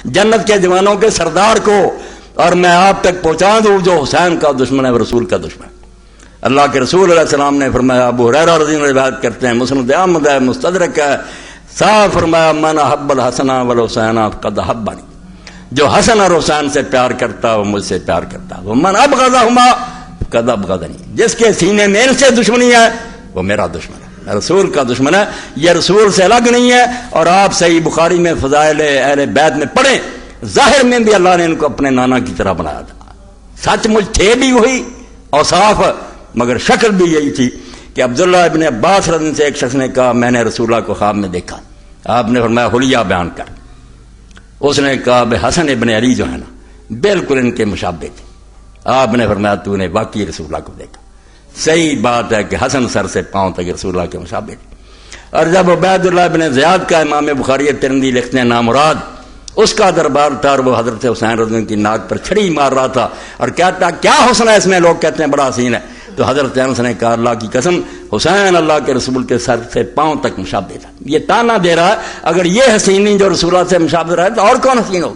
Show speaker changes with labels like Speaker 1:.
Speaker 1: جنت کے جوانوں کے سردار کو، اور میں آپ تک پہنچا دوں جو حسین کا دشمن ہے وہ رسول کا دشمن ہے۔ اللہ کے رسول علیہ السلام نے فرمایا، ابو ہریرہ رضی اللہ عنہ روایت کرتے ہیں، مسند احمد ہے، مستدرک ہے، صاحب فرمایا من احب الحسن والحسین قد احبنی، جو حسن اور حسین سے پیار کرتا وہ مجھ سے پیار کرتا، وہ من ابغضہما قد ابغضنی، جس کے سینے میں ان سے دشمنی ہے وہ میرا دشمن ہے، رسول کا دشمن ہے۔ یہ رسول سے الگ نہیں ہے، اور آپ صحیح بخاری میں فضائل اہل بیت میں پڑھیں، ظاہر میں بھی اللہ نے ان کو اپنے نانا کی طرح بنایا تھا، سچ مجھ تھے بھی وہی اوصاف، مگر شکل بھی یہی تھی کہ عبداللہ ابن عباس رضی اللہ عنہ سے ایک شخص نے کہا میں نے رسول اللہ کو خواب میں دیکھا، آپ نے فرمایا حلیہ بیان کر، اس نے کہا بے حسن ابن علی جو ہے نا بالکل ان کے مشابہ تھے، آپ نے فرمایا تو نے واقعی رسول اللہ کو دیکھا، صحیح بات ہے کہ حسن سر سے پاؤں تک رسول اللہ کے مشابہ تھے۔ اور جب عبید اللہ ابن زیاد کا امام بخاری ترمذی لکھتے ہیں نامراد، اس کا دربار تھا اور وہ حضرت حسین رضی اللہ عنہ کی ناک پر چھڑی مار رہا تھا اور کہتا کیا حسن ہے اس میں، لوگ کہتے ہیں بڑا حسین ہے، تو حضرت انس نے کہا اللہ کی قسم حسین اللہ کے رسول کے سر سے پاؤں تک مشابہ تھا۔ یہ تانا دے رہا ہے اگر یہ حسین جو رسول اللہ سے مشابہ رہا ہے تو اور کون حسین ہو۔